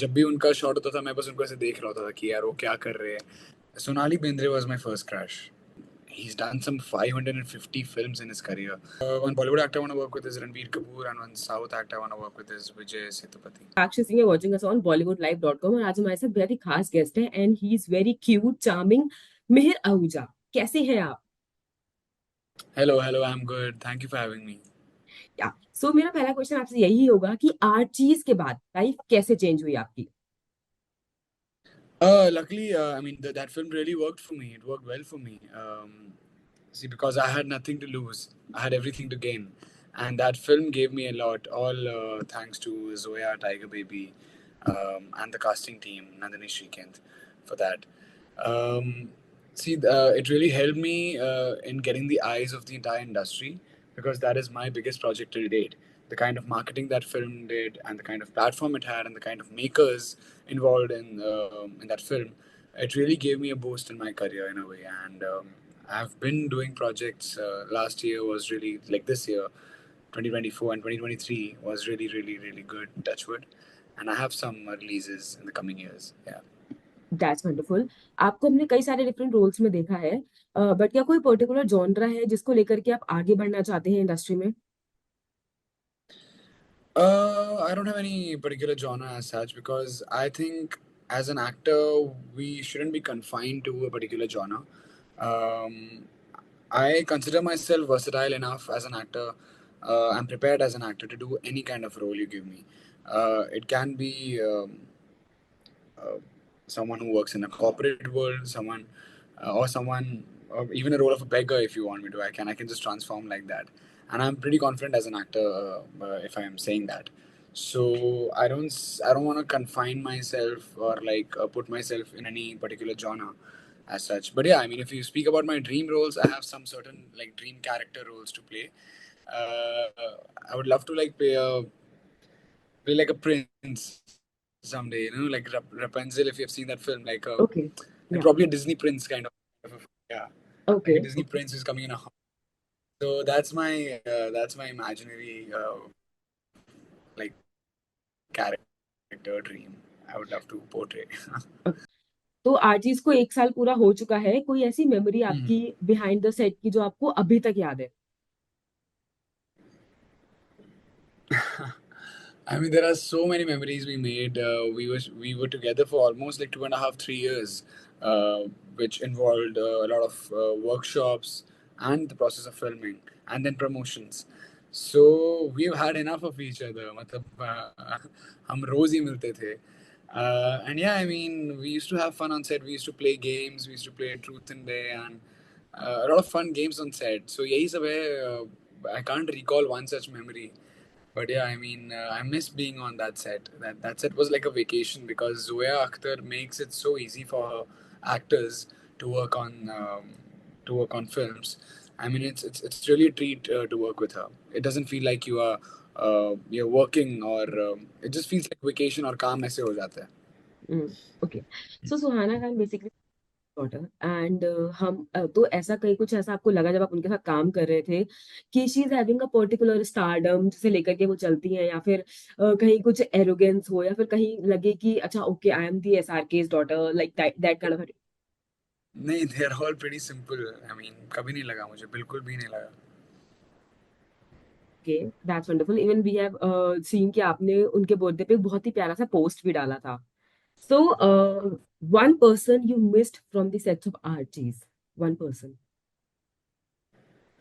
जब भी उनका शॉट होता था मैं बस उनको ऐसे देख रहा होता था कि यार वो क्या कर रहे हैं। Sonali Bendre was my first crush. He's done some 550 films in his career. One Bollywood actor I want to work with is Ranbir Kapoor, and one South actor I want to work with is Vijay Sethupathi. Akshi Singh है watching us on bollywoodlive.com और आज हमारे साथ बहुत ही खास guest है and he is very cute charming Mihir Ahuja. कैसे हैं आप? Hello, hello, I'm good. Thank you for having me. या मेरा पहला क्वेश्चन आपसे यही होगा कि आर्चीज के बाद लाइफ कैसे चेंज हुई आपकी? Luckily, I mean, that film really worked for me. It worked well for me. See, because I had nothing to lose, I had everything to gain. And that film gave me a lot, all thanks to Zoya, Tiger Baby, and the casting team, Nandini Shrikant, for that. Um, it really helped me in getting the eyes of the entire industry because that is my biggest project till date. The kind of marketing that film did, and the kind of platform it had, and the kind of makers involved in that film, it really gave me a boost in my career in a way. And I've been doing projects. Last year was really like this year, 2024 and 2023 was really, really, really good. Touchwood, and I have some releases in the coming years. Yeah. That's wonderful. आपको हमने कई सारे different roles में देखा है, but क्या कोई particular genre है जिसको लेकर के आप आगे बढ़ना चाहते हैं इंडस्ट्री में? I don't have any particular genre as such because I think as an actor we shouldn't be confined to a particular genre. Um, I consider myself versatile enough as an actor. I'm prepared as an actor to do any kind of role you give me. It can be uh, someone who works in a corporate world, someone or someone, or even a role of a beggar if you want me to. I can just transform like that, and I'm pretty confident as an actor if I am saying that. So I don't want to confine myself or like put myself in any particular genre as such. But yeah, I mean, if you speak about my dream roles, I have some certain like dream character roles to play. Uh, I would love to like play like a prince someday, like Rapunzel. If you've seen that film, okay. like या। probably a Disney prince kind of yeah, like okay. a Disney prince who's coming in a house. So that's my imaginary like character dream. I would love to portray. तो Archies को 1 साल पूरा हो चुका है, कोई ऐसी मेमोरी Hmm. आपकी बिहाइंड द सेट की जो आपको अभी तक याद है? I mean, there are so many memories we made. We were together for almost like 2.5, 3 years, uh, which involved a lot of workshops and the process of filming and then promotions. So we've had enough of each other. मतलब हम रोज ही मिलते थे. And yeah, I mean, we used to have fun on set. We used to play games. We used to play Truth and Dare and a lot of fun games on set. So यही सब है. I can't recall one such memory. But yeah, I mean, I miss being on that set. That set was like a vacation because Zoya Akhtar makes it so easy for her actors to work on films. I mean, it's really a treat to work with her. It doesn't feel like you're working or it just feels like vacation or काम ऐसे हो जाता है. Okay. So Suhana Khan basically daughter and हम तो ऐसा कहीं कुछ ऐसा आपको लगा जब आप उनके साथ काम कर रहे थे कि she is having a particular stardom जिसे लेकर के वो चलती हैं, या फिर कहीं कुछ एरोगेंस हो, या फिर कहीं लगे कि अच्छा okay I am the SRK's daughter, like that kind of? नहीं, they are all pretty simple. I mean, कभी नहीं लगा मुझे, बिल्कुल भी नहीं लगा. Okay, that's wonderful. Even we have seen कि आपने उनके बर्थडे पे एक बहुत ही प्यारा सा पोस्ट भी डाला था। So one person you missed from the sets of Archies, one person.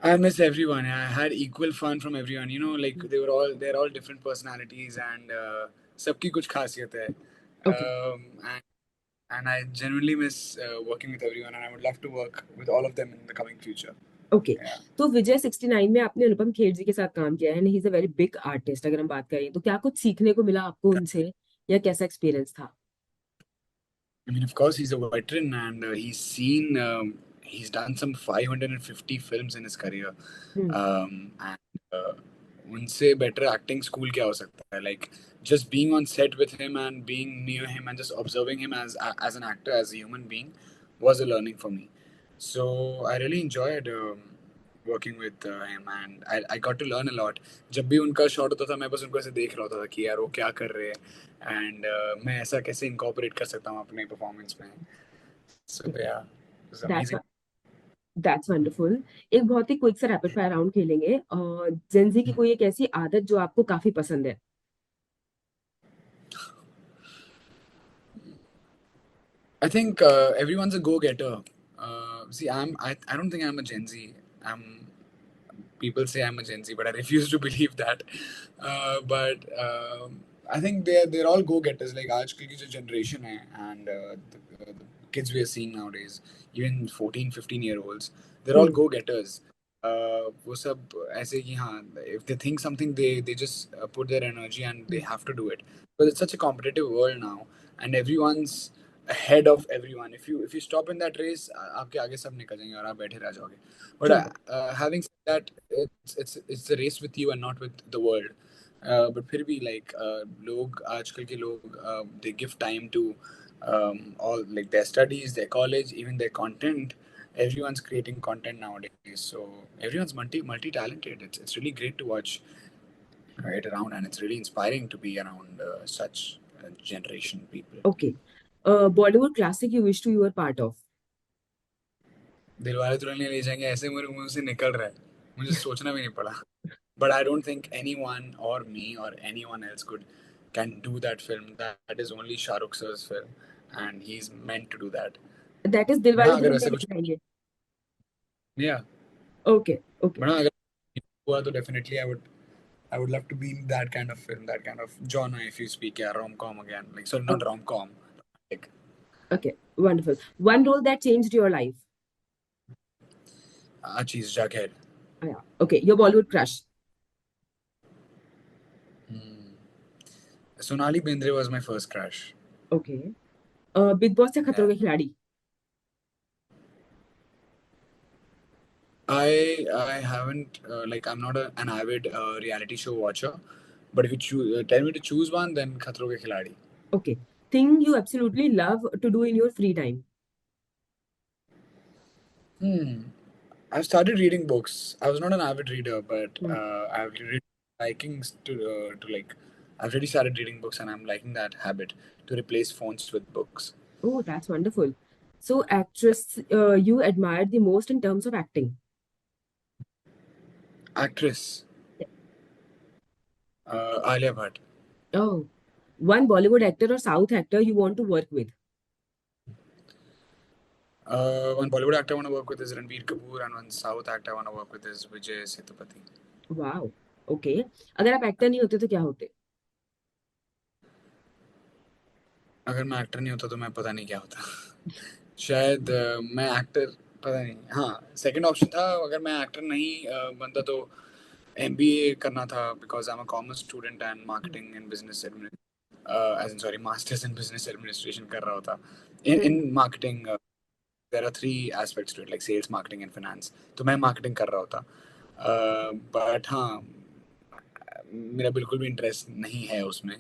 I miss everyone. I had equal fun from everyone. Like they're all different personalities and सबकी कुछ खासियत है. Okay. And I genuinely miss working with everyone, and I would love to work with all of them in the coming future. Okay. Yeah. तो विजय 69 में आपने अनुपम खेर जी के साथ काम किया है and he is a very big artist. अगर हम बात करें तो क्या कुछ सीखने को मिला आपको उनसे, या कैसा एक्सपीरियंस था? I mean, of course, he's a veteran and he's done some 550 films in his career. Hmm. And उनसे better acting school क्या हो सकता है? Like just being on set with him and being near him and just observing him as an actor, as a human being, was a learning for me. So I really enjoyed. working with him, and I got to learn a lot. जब भी उनका shot होता था मैं बस उनको ऐसे देख रहा होता था कि यार वो क्या कर रहे हैं, एंड मैं ऐसा कैसे इनकॉर्पोरेट कर सकता हूँ अपने परफॉर्मेंस में. So yeah, it was that's amazing. That's wonderful. एक बहुत ही क्विक सा रैपिड फायर राउंड खेलेंगे। जेंजी की कोई एक ऐसी आदत जो आपको काफी पसंद है? I think everyone's a go-getter. See, I don't think I'm a Gen Z. I'm People say I'm a Gen Z, but I refuse to believe that. But I think they're all go-getters. Like आजकल की जो generation है, and the kids we are seeing nowadays, even 14, 15 year olds, they're all hmm. go-getters. वो सब ऐसे कि हाँ, if they think something, they just put their energy and they have to do it. But it's such a competitive world now, and everyone's ahead of everyone. If you stop in that race, आपके आगे सब निकल जाएंगे और आप बैठे रह जाओगे. But true. having said that, it's a race with you and not with the world. But फिर भी like लोग आजकल के लोग they give time to all like their studies, their college, even their content. Everyone's creating content nowadays, so everyone's multi talented. It's really great to watch right around, and it's really inspiring to be around such generation people. Okay. Bollywood classic you wish to you are part of? Dilwale Dulhania Le Jayenge ऐसे मेरे मुंह से निकल रहा है, मुझे सोचना भी नहीं पड़ा. But I don't think anyone or me or anyone else can do that film. That is only Shah Rukh sir's film, and he's meant to do that. That is But Dilwale हाँ अगर दुल्हनिया वैसे ले कुछ, जाएंगे। yeah, okay okay. but हाँ अगर हुआ तो definitely I would love to be in that kind of film, that kind of genre. If you speak, yeah, rom com again, like sorry, not rom com, like okay wonderful. One role that changed your life? Cheese Jacket. Okay, your Bollywood crush? Hmm. Sonali Bendre was my first crush. Okay. Bigg Boss या खतरों Yeah. के खिलाड़ी? I haven't like I'm not an avid reality show watcher, but if you tell me to choose one, then Khatro Ke Khiladi. Okay. Thing you absolutely love to do in your free time? Hmm. I've started reading books. I was not an avid reader, but I've read liking to like. I've really started reading books, and I'm liking that habit to replace phones with books. Oh that's wonderful. So actress you admire the most in terms of acting? Actress Alia Bhatt. Oh. One Bollywood actor और south actor you want to work with? One Bollywood actor I want to work with is Ranbir Kapoor, and one South actor I want to work with is Vijay Sethupathi. Wow. Okay. अगर आप actor नहीं होते तो क्या होते? अगर मैं actor नहीं होता तो मैं पता नहीं क्या होता. शायद मैं एक्टर, पता नहीं. हाँ, सेकंड ऑप्शन था अगर मैं एक्टर नहीं बनता तो एमबीए करना था, because I am a commerce student and marketing and business as in sorry masters in business administration कर रहा होता. In marketing there are three aspects to it, like sales, marketing and finance. तो मैं marketing कर रहा होता. But हाँ, मेरा बिल्कुल भी इंटरेस्ट नहीं है उसमें,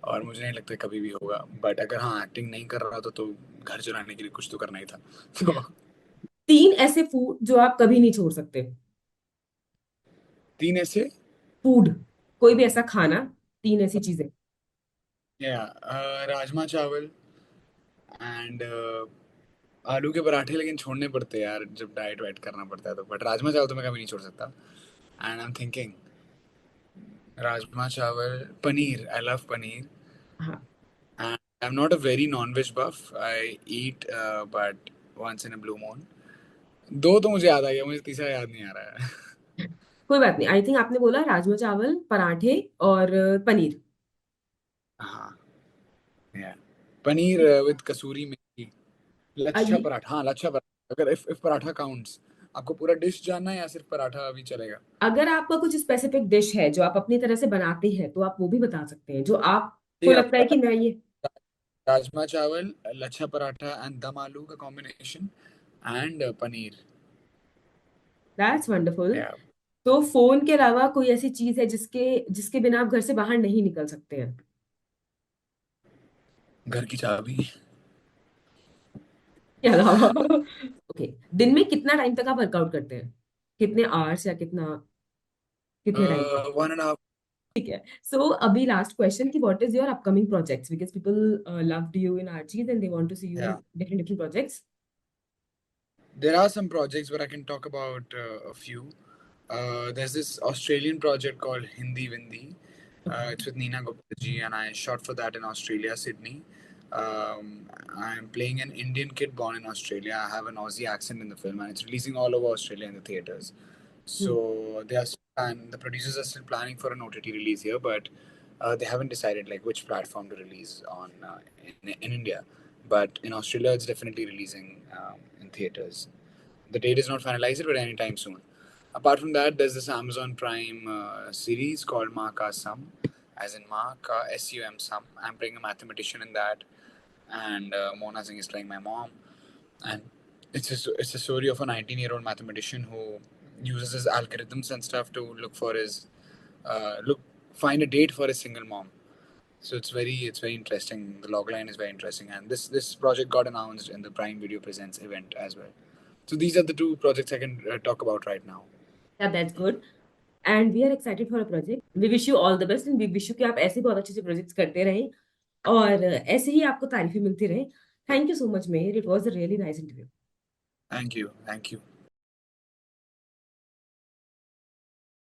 और मुझे नहीं लगता कभी भी होगा. बट अगर हाँ एक्टिंग नहीं कर रहा था तो घर चलाने के लिए कुछ तो करना ही था. तो तीन ऐसे फूड जो आप कभी नहीं छोड़ सकते? तीन ऐसे, फूड, कोई भी ऐसा खाना, तीन ऐसी चीजें। या राजमा चावल एंड आलू के पराठे, लेकिन छोड़ने पड़ते हैं यार जब डाइट वाइट करना पड़ता है तो. बट राजमा चावल तो मैं कभी नहीं छोड़ सकता. And I am thinking rajma chawal, paneer, I love paneer. हाँ। And I am not a very non veg buff, I eat but once in a blue moon. दो तो मुझे याद आ गया, मुझे तीसरा याद नहीं आ रहा है. कोई बात नहीं, आई थिंक आपने बोला राजमा चावल, पराठे और पनीर। हाँ, या पनीर विद कसूरी मेथी. लच्छा ये पराठा, हाँ लच्छा पराठा, अगर इफ पराठा काउंट्स. आपको पूरा डिश जानना है या सिर्फ पराठा अभी चलेगा? अगर आपका कुछ स्पेसिफिक डिश है जो आप अपनी तरह से बनाते हैं तो आप वो भी बता सकते हैं, जो आपको ठीक लगता है है, कि मैं ये। राजमा चावल, लच्छा पराठा एंड दम आलू का combination, and paneer. That's wonderful. या तो फोन के अलावा कोई ऐसी चीज है जिसके जिसके बिना आप घर से बाहर नहीं निकल सकते हैं? घर की चाबी. के अलावा ओके। दिन में कितना टाइम तक आप वर्कआउट करते हैं? कितने आवर्स या कितने टाइम का? 1.5. ठीक है। सो अभी लास्ट क्वेश्चन कि what is your upcoming projects, because people loved you in Archies and they want to see you in Yeah. Different different projects. There are some projects, but I can talk about a few. There's this Australian project called Hindi Vindi. Okay. It's with Nina Gupta ji, and I shot for that in Australia, Sydney. I'm playing an Indian kid born in Australia. I have an Aussie accent in the film, and it's releasing all over Australia in the theaters. Hmm. So and the producers are still planning for an OTT release here, but they haven't decided like which platform to release on in India. But in Australia, it's definitely releasing in theaters. The date is not finalized, but anytime soon. Apart from that, there's this Amazon Prime series called Ma Ka Sum, as in Ma Ka Sum Sum. I'm playing a mathematician in that, and Mona Singh is playing my mom. And it's a story of a 19-year-old mathematician who uses his algorithms and stuff to look for his look find a date for his single mom. So it's very interesting. The logline is very interesting, and this project got announced in the Prime Video Presents event as well. So these are the two projects I can talk about right now. Yeah, that's good. And we are excited for a project. We wish you all the best and we wish you कि आप ऐसे बहुत अच्छे अच्छे projects करते रहें और ऐसे ही आपको तारीफें मिलती रहे. Thank you so much, Meher. It was a really nice interview. Thank you.